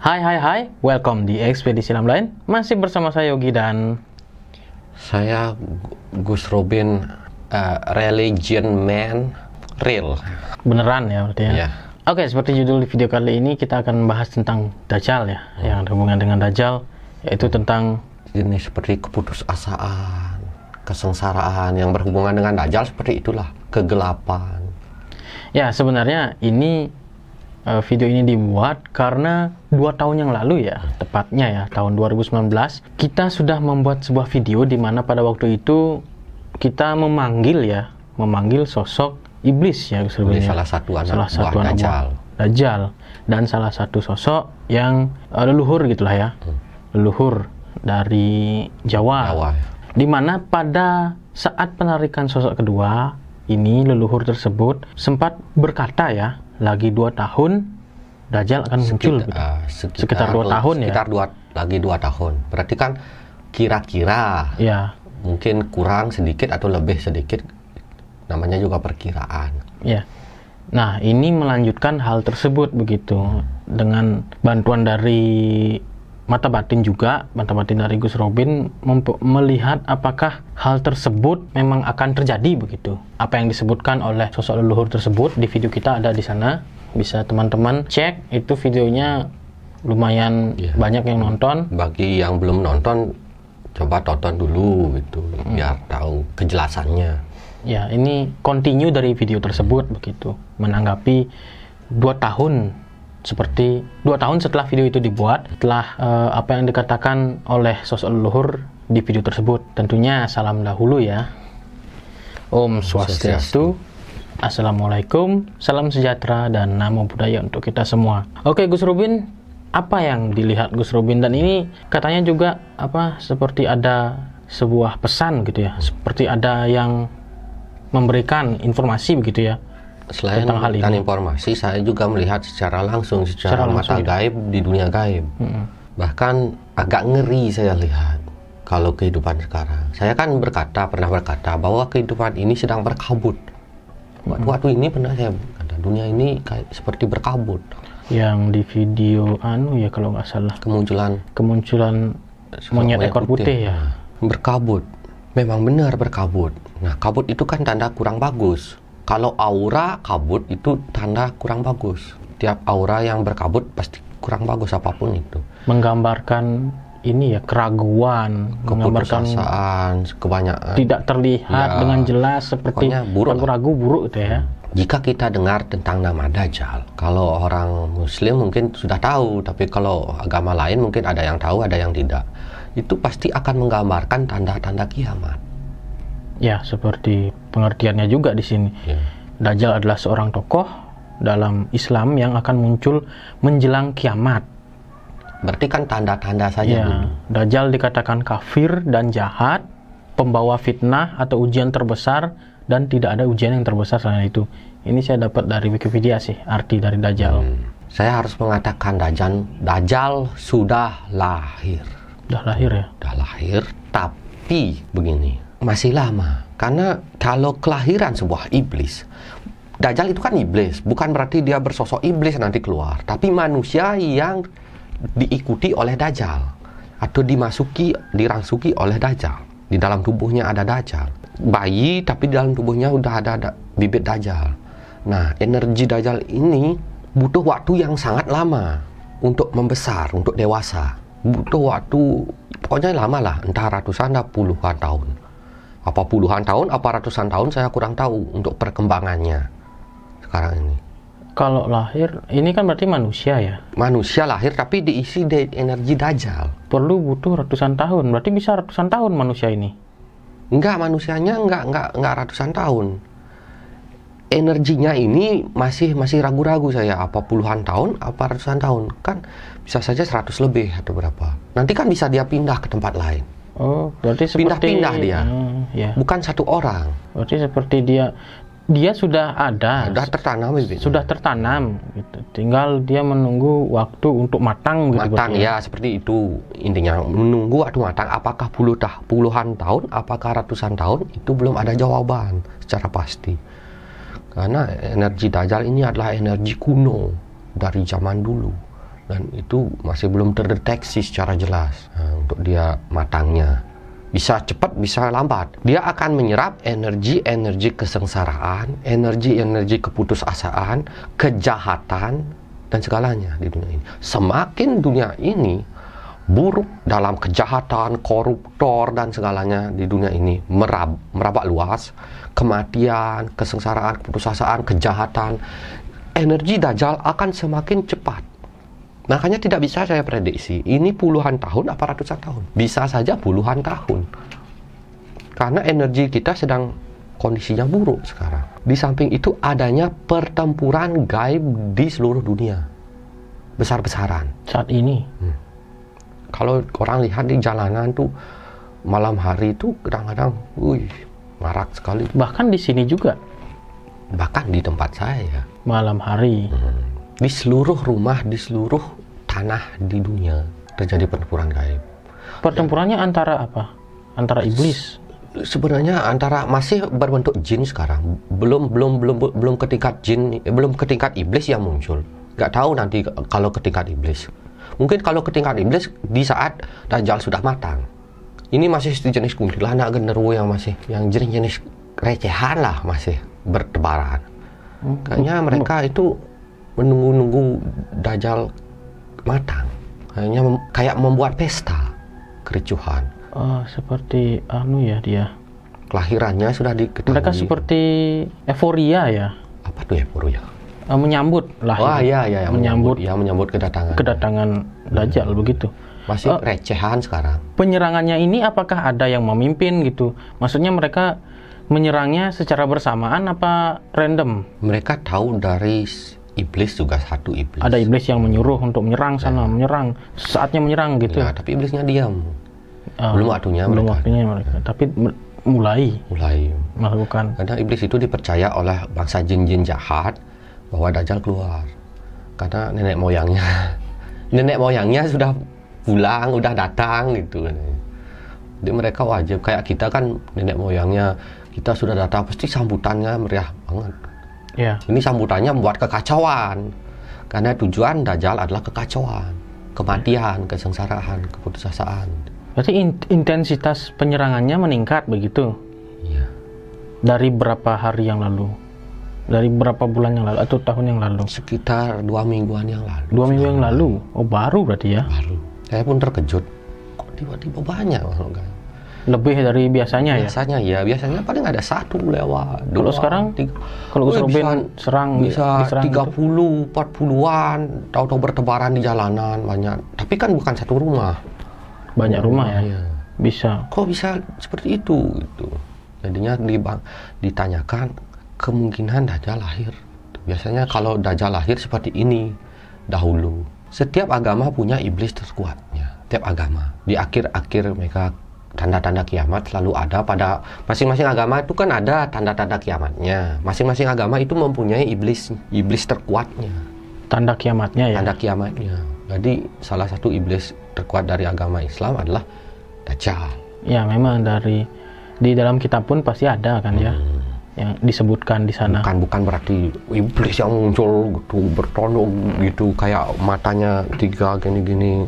Hai, welcome di Ekspedisi Lamlain. Masih bersama saya Yogi dan saya Gus Robin, religion man real. Beneran ya berarti ya? Yeah. Oke, seperti judul di video kali ini kita akan bahas tentang Dajjal ya, yang ada hubungan dengan Dajjal, yaitu tentang Ini seperti keputusasaan, kesengsaraan yang berhubungan dengan Dajjal, seperti itulah, kegelapan. Ya, sebenarnya ini video ini dibuat karena 2 tahun yang lalu ya, tepatnya ya, tahun 2019 kita sudah membuat sebuah video di mana pada waktu itu kita memanggil sosok iblis ya, Salah satu anak buah Dajjal, dan salah satu sosok yang leluhur gitulah ya, leluhur dari Jawa. Di mana pada saat penarikan sosok kedua ini, leluhur tersebut sempat berkata ya, lagi 2 tahun Dajjal akan muncul gitu. Sekitar 2 tahun ya. Lagi 2 tahun. Berarti kan kira-kira ya, mungkin kurang sedikit atau lebih sedikit, namanya juga perkiraan. Ya. Nah, ini melanjutkan hal tersebut begitu, dengan bantuan dari mata batin dari Gus Robin, melihat apakah hal tersebut memang akan terjadi begitu. Apa yang disebutkan oleh sosok leluhur tersebut di video kita ada di sana. Bisa teman-teman cek, itu videonya lumayan banyak yang nonton. Bagi yang belum nonton, coba tonton dulu gitu, biar tahu kejelasannya. Ya, ini continue dari video tersebut begitu, menanggapi 2 tahun, seperti 2 tahun setelah video itu dibuat, setelah apa yang dikatakan oleh sosok leluhur di video tersebut. Tentunya salam dahulu ya. Om Swastiastu, Assalamualaikum, salam sejahtera dan namo buddhaya untuk kita semua. Oke Gus Robin, apa yang dilihat Gus Robin? Dan ini katanya juga seperti ada sebuah pesan gitu ya, seperti ada yang memberikan informasi begitu ya. Selain memberikan informasi, saya juga melihat secara langsung, secara mata gaib di dunia gaib. Bahkan agak ngeri saya lihat kalau kehidupan sekarang. Saya kan pernah berkata bahwa kehidupan ini sedang berkabut. Waktu ini pernah saya berkata, dunia ini kayak seperti berkabut. Yang di video ya kalau nggak salah, kemunculan monyet ekor putih ya. Berkabut, memang benar berkabut. Nah, kabut itu kan tanda kurang bagus. Kalau aura kabut itu tanda kurang bagus. Tiap aura yang berkabut pasti kurang bagus apapun itu. Menggambarkan ini ya, keraguan, menggambarkan kebanyakan tidak terlihat dengan jelas, seperti ragu-ragu, buruk gitu ya. Jika kita dengar tentang nama Dajjal, kalau orang Muslim mungkin sudah tahu, tapi kalau agama lain mungkin ada yang tahu, ada yang tidak. Itu pasti akan menggambarkan tanda-tanda kiamat. Ya, seperti pengertiannya juga di sini. Dajjal adalah seorang tokoh dalam Islam yang akan muncul menjelang kiamat. Berarti kan tanda-tanda saja dulu. Dajjal dikatakan kafir dan jahat, pembawa fitnah atau ujian terbesar, dan tidak ada ujian yang terbesar selain itu. Ini saya dapat dari Wikipedia sih, arti dari Dajjal. Saya harus mengatakan Dajjal sudah lahir. Sudah lahir ya? Sudah lahir, tapi begini, masih lama. Karena kalau kelahiran sebuah iblis, Dajjal itu kan iblis, bukan berarti dia bersosok iblis nanti keluar, tapi manusia yang diikuti oleh Dajjal atau dirangsuki oleh Dajjal. Di dalam tubuhnya ada Dajjal. Bayi tapi di dalam tubuhnya udah ada bibit Dajjal. Nah, energi Dajjal ini butuh waktu yang sangat lama untuk membesar, untuk dewasa. Butuh waktu, pokoknya lama lah, entah ratusan atau puluhan tahun. Apa puluhan tahun, apa ratusan tahun, saya kurang tahu untuk perkembangannya sekarang ini. Kalau lahir, ini kan berarti manusia ya? Manusia lahir tapi diisi dari energi Dajjal. Butuh ratusan tahun, berarti bisa ratusan tahun manusia ini? Enggak, manusianya enggak ratusan tahun. Energinya ini masih ragu-ragu saya, apa puluhan tahun, apa ratusan tahun. Kan bisa saja 100 lebih atau berapa. Nanti kan bisa dia pindah ke tempat lain. Oh, berarti seperti pindah dia. Bukan satu orang. Berarti seperti dia sudah ada, sudah tertanam gitu. Tinggal dia menunggu waktu untuk matang gitu. Ya, seperti itu intinya, menunggu waktu matang. Apakah puluhan tahun, apakah ratusan tahun, itu belum ada jawaban secara pasti. Karena energi Dajjal ini adalah energi kuno dari zaman dulu. dan itu masih belum terdeteksi secara jelas untuk dia matangnya. Bisa cepat, bisa lambat. Dia akan menyerap energi-energi kesengsaraan, energi-energi keputusasaan, kejahatan, dan segalanya di dunia ini. Semakin dunia ini buruk dalam kejahatan, koruptor, dan segalanya di dunia ini merabak luas, kematian, kesengsaraan, keputusasaan, kejahatan, energi Dajjal akan semakin cepat. Makanya tidak bisa saya prediksi ini puluhan tahun apa ratusan tahun. Bisa saja puluhan tahun. Karena energi kita sedang kondisinya buruk sekarang. Di samping itu adanya pertempuran gaib di seluruh dunia. Besar-besaran. Saat ini. Kalau orang lihat di jalanan tuh malam hari itu kadang-kadang marak sekali. Bahkan di sini juga. Bahkan di tempat saya. Malam hari. Di seluruh rumah, di seluruh tanah di dunia terjadi pertempuran gaib. Pertempurannya antara apa? Antara iblis. Sebenarnya antara masih berbentuk jin sekarang. Belum ke tingkat jin, belum ke tingkat iblis yang muncul. Nggak tahu nanti kalau ke tingkat iblis. Mungkin kalau ke tingkat iblis di saat Dajjal sudah matang. Ini masih jenis kuntilanak, genderuwo yang jenis-jenis recehan lah masih bertebaran. Kayaknya mereka itu menunggu Dajjal matang. Hanya kayak membuat pesta kericuhan. Oh, seperti dia. Kelahirannya sudah diketahui. Mereka seperti euforia ya. Apa tuh euforia? Menyambut lahir. Wah, iya, menyambut kedatangan Dajjal begitu. Masih recehan sekarang. Penyerangannya ini apakah ada yang memimpin gitu? Maksudnya mereka menyerangnya secara bersamaan apa random? Mereka tahu dari iblis juga satu iblis. Ada iblis yang menyuruh untuk menyerang sana, menyerang. Saatnya menyerang gitu. Ya, tapi iblisnya diam. Belum waktunya mereka. Tapi mulai melakukan. Karena iblis itu dipercaya oleh bangsa jin-jin jahat bahwa Dajjal keluar. Karena nenek moyangnya sudah pulang, udah datang gitu. Jadi mereka wajib, kayak kita kan nenek moyangnya kita sudah datang, pasti sambutannya meriah banget. Ya. Ini sambutannya membuat kekacauan. Karena tujuan Dajjal adalah kekacauan, kematian, kesengsaraan, keputusasaan. Berarti intensitas penyerangannya meningkat begitu? Iya. Dari berapa hari yang lalu? Dari berapa bulan yang lalu atau tahun yang lalu? Sekitar 2 mingguan yang lalu. 2 minggu yang lalu? Oh, baru berarti ya? Baru. Saya pun terkejut. Kok tiba-tiba banyak? Lebih dari biasanya ya? Biasanya paling ada 1 lewat. Kalau sekarang, kalau Gus Robin serang bisa diserang 30, 40-an, tahu-tahu bertebaran di jalanan banyak. Tapi kan bukan satu rumah. Banyak rumah ya? Bisa. Kok bisa seperti itu? Gitu. Jadinya ditanyakan kemungkinan Dajjal lahir. Biasanya kalau Dajjal lahir seperti ini dahulu. Setiap agama punya iblis terkuatnya. Setiap agama. Di akhir-akhir mereka tanda-tanda kiamat selalu ada pada masing-masing agama itu kan ada tanda-tanda kiamatnya. Masing-masing agama itu mempunyai iblis terkuatnya. Tanda kiamatnya ya? Tanda kiamatnya. Jadi salah satu iblis terkuat dari agama Islam adalah Dajjal. Ya, memang di dalam kitab pun pasti ada kan ya? Yang disebutkan di sana. Bukan berarti iblis yang muncul gitu, bertondong gitu, kayak matanya 3 gini-gini,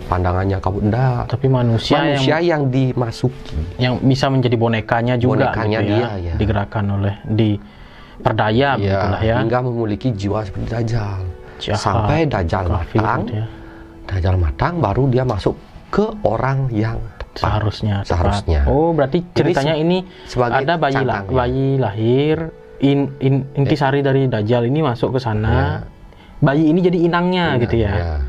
pandangannya kabut. Enggak. Tapi manusia yang dimasuki, yang bisa menjadi bonekanya juga gitu dia, ya. Digerakkan oleh diperdaya begitulah ya. Hingga memiliki jiwa seperti Dajjal. Jahat, sampai Dajjal matang. Ya. Dajjal matang baru dia masuk ke orang yang seharusnya. Oh, berarti ceritanya ini ada bayi lahir, intisari dari Dajjal ini masuk ke sana. Bayi ini jadi inangnya gitu ya.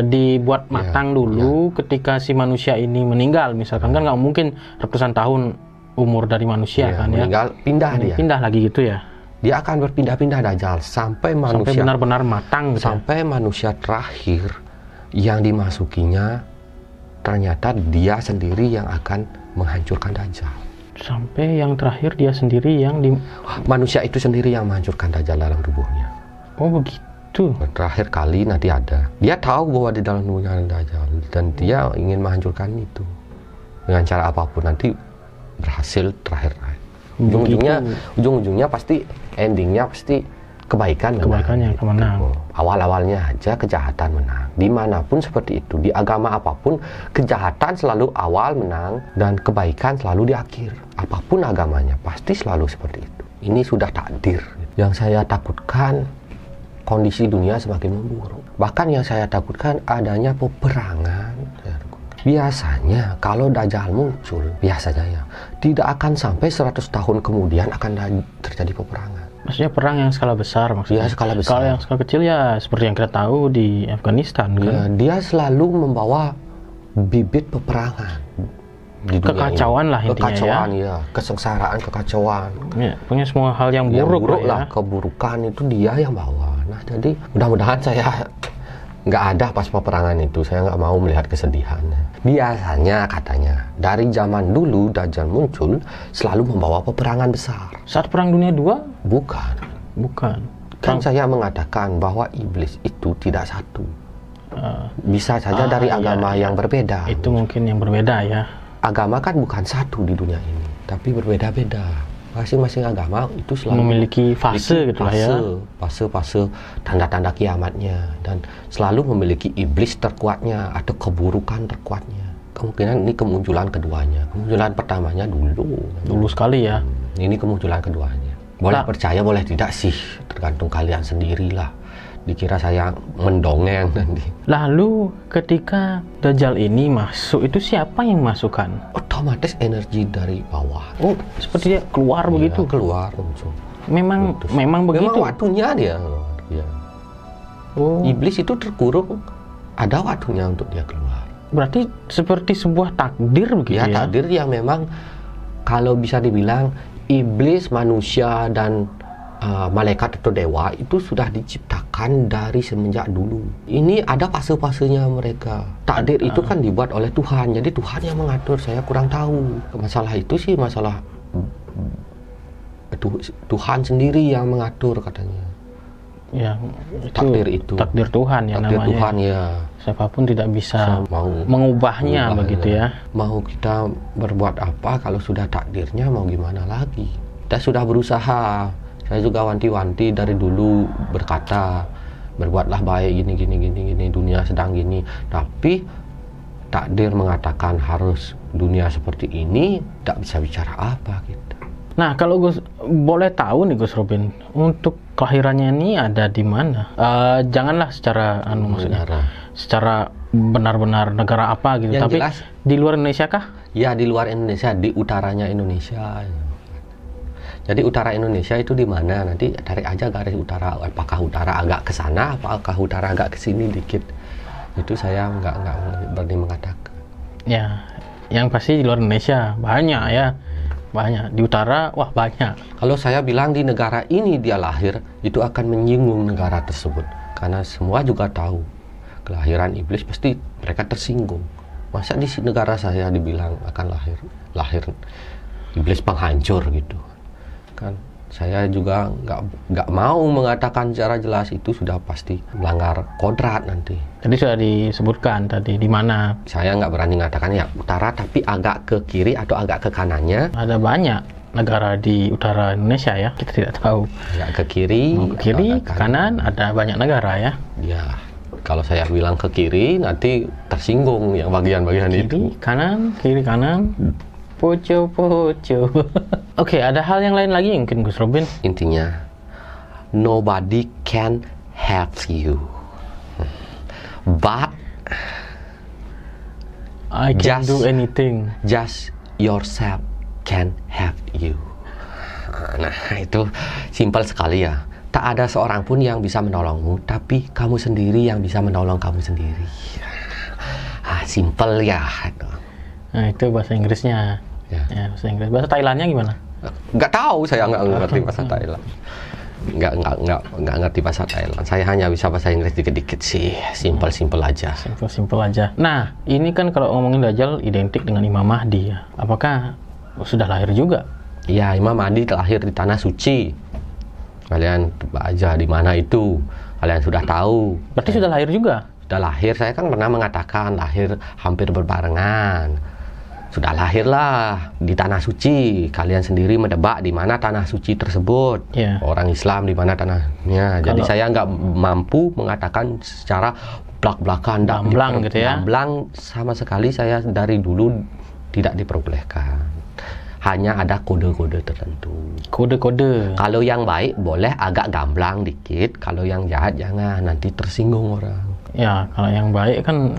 Dibuat matang dulu. Ketika si manusia ini meninggal, misalkan kan nggak mungkin ratusan tahun umur dari manusia kan meninggal, pindah lagi gitu ya. Dia akan berpindah-pindah Dajjal sampai benar-benar matang gitu. Sampai manusia terakhir yang dimasukinya ternyata dia sendiri yang akan menghancurkan Dajjal. Sampai yang terakhir dia sendiri yang manusia itu sendiri yang menghancurkan Dajjal dalam tubuhnya. Oh begitu. Terakhir kali nanti ada. Dia tahu bahwa di dalam tubuhnya ada Dajjal dan dia ingin menghancurkan itu dengan cara apapun, nanti berhasil terakhir. Ujung-ujungnya pasti endingnya pasti kebaikan menang. Kebaikan yang menang. Awal-awalnya aja kejahatan menang. Dimanapun seperti itu, di agama apapun, kejahatan selalu awal menang dan kebaikan selalu di akhir. Apapun agamanya, pasti selalu seperti itu. Ini sudah takdir. Yang saya takutkan, kondisi dunia semakin memburuk. Bahkan yang saya takutkan adanya peperangan. Biasanya kalau Dajjal muncul, biasanya ya, tidak akan sampai 100 tahun kemudian akan terjadi peperangan. Maksudnya perang yang skala besar maksudnya? Ya, skala besar. Kalau yang skala kecil ya seperti yang kita tahu di Afghanistan kan? Ya, dia selalu membawa bibit peperangan. Di dunia Kekacauan ini. lah intinya kekacauan, ya. Ya. Kesengsaraan, kekacauan. Ya, punya semua hal yang buruk lah, keburukan itu dia yang bawa. Nah, jadi mudah-mudahan saya nggak ada pas peperangan itu. Saya nggak mau melihat kesedihannya. Biasanya katanya dari zaman dulu Dajjal muncul selalu membawa peperangan besar. Saat Perang Dunia II? Bukan. Kan saya mengatakan bahwa iblis itu tidak satu. Bisa saja dari agama yang berbeda. Itu mungkin yang berbeda ya. Agama kan bukan satu di dunia ini, tapi berbeda-beda. Masing-masing agama itu selalu memiliki fase gitu lah ya. Fase tanda-tanda kiamatnya, dan selalu memiliki iblis terkuatnya atau keburukan terkuatnya. Kemungkinan ini kemunculan keduanya. Kemunculan pertamanya dulu sekali ya. Ini kemunculan keduanya. Boleh percaya boleh tidak sih, tergantung kalian sendirilah. Dikira saya mendongeng nanti. Lalu ketika Dajjal ini masuk, itu siapa yang masukkan? Otomatis energi dari bawah. Oh, seperti dia keluar begitu? Keluar muncul. Memang begitu? Memang waktunya dia. Ya. Oh. Iblis itu terkurung, ada waktunya untuk dia keluar. Berarti seperti sebuah takdir begitu ya? Takdir yang memang kalau bisa dibilang iblis, manusia, dan malaikat atau dewa itu sudah diciptakan dari semenjak dulu. Ini ada fase-fasenya mereka. Takdir itu kan dibuat oleh Tuhan, jadi Tuhan yang mengatur. Saya kurang tahu masalah itu sih, masalah Tuhan sendiri yang mengatur katanya. Ya, itu takdir Tuhan ya takdir namanya. Tuhan ya. Siapapun tidak bisa mengubahnya begitu ya. Mau kita berbuat apa kalau sudah takdirnya, mau gimana lagi? Kita sudah berusaha. Saya juga wanti-wanti dari dulu berkata, berbuatlah baik gini, dunia sedang gini. Tapi takdir mengatakan harus dunia seperti ini, tak bisa bicara apa kita. Nah, kalau Gus boleh tahu nih Gus Robin, untuk kelahirannya ini ada di mana? Janganlah secara maksudnya, secara benar-benar negara apa gitu. Yang tapi jelas, di luar Indonesia kah? Ya, di luar Indonesia, di utaranya Indonesia. Jadi utara Indonesia itu di mana? Nanti tarik aja garis utara. Apakah utara agak ke sana, apakah utara agak ke sini dikit? Itu saya nggak berani mengatakan. Ya, yang pasti di luar Indonesia banyak ya, banyak. Di utara, wah banyak. Kalau saya bilang di negara ini dia lahir, itu akan menyinggung negara tersebut. Karena semua juga tahu kelahiran iblis, pasti mereka tersinggung. Masa di negara saya dibilang akan lahir iblis penghancur gitu? Kan saya juga nggak mau mengatakan secara jelas, itu sudah pasti melanggar kodrat nanti. Tadi sudah disebutkan tadi di mana. Saya nggak berani mengatakan ya utara, tapi agak ke kiri atau agak ke kanannya. Ada banyak negara di utara Indonesia ya, kita tidak tahu. Agak ke kiri, ke kanan, ada banyak negara ya. Ya, kalau saya bilang ke kiri nanti tersinggung yang bagian-bagian itu. Kiri kanan. Poco. Oke, ada hal yang lain lagi mungkin Gus Robin? Intinya, nobody can help you, but I can do anything. Just yourself can help you. Nah, itu simpel sekali ya. Tak ada seorang pun yang bisa menolongmu, tapi kamu sendiri yang bisa menolong kamu sendiri. Simpel ya. Nah, itu bahasa Inggrisnya. Ya, bahasa Inggris. Bahasa Thailandnya gimana? Nggak tahu, saya nggak ngerti bahasa Thailand. Nggak ngerti bahasa Thailand. Saya hanya bisa bahasa Inggris dikit-dikit sih. Simpel aja. Simpel aja. Nah, ini kan kalau ngomongin Dajjal identik dengan Imam Mahdi ya. Apakah sudah lahir juga? Iya, Imam Mahdi lahir di tanah suci. Kalian coba aja di mana itu. Kalian sudah tahu. Berarti sudah lahir juga? Sudah lahir. Saya kan pernah mengatakan lahir hampir berbarengan. Sudah lahirlah di tanah suci, kalian sendiri menebak di mana tanah suci tersebut. Orang Islam di mana tanahnya. Jadi saya nggak mampu mengatakan secara belak-belakan, gamblang gitu ya. Gamblang sama sekali saya dari dulu tidak diperbolehkan. Hanya ada kode-kode tertentu. Kode-kode. Kalau yang baik boleh agak gamblang dikit, kalau yang jahat jangan, nanti tersinggung orang. Ya, kalau yang baik kan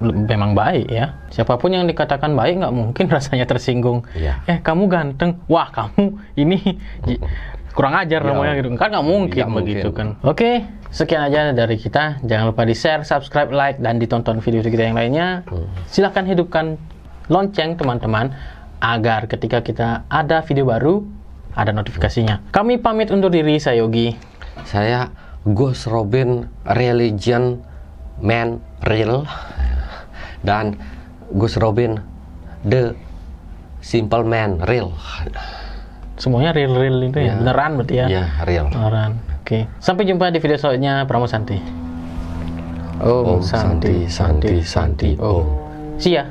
memang baik ya. Siapapun yang dikatakan baik nggak mungkin rasanya tersinggung. Kamu ganteng, wah kamu ini kurang ajar namanya gitu. Kan nggak mungkin begitu kan. Oke, sekian aja dari kita. Jangan lupa di share, subscribe, like, dan ditonton video kita yang lainnya. Silahkan hidupkan lonceng teman-teman, agar ketika kita ada video baru, ada notifikasinya. Kami pamit undur diri, saya Yogi. Saya Gus Robin, Religion Man Real. Dan Gus Robin, The Simple Man Real. Semuanya real itu ya? Beneran berarti ya? Ya, real. Beneran. Oke. Sampai jumpa di video selanjutnya. Pramu Santi. Om Santi, Santi, Santi, Om. See ya.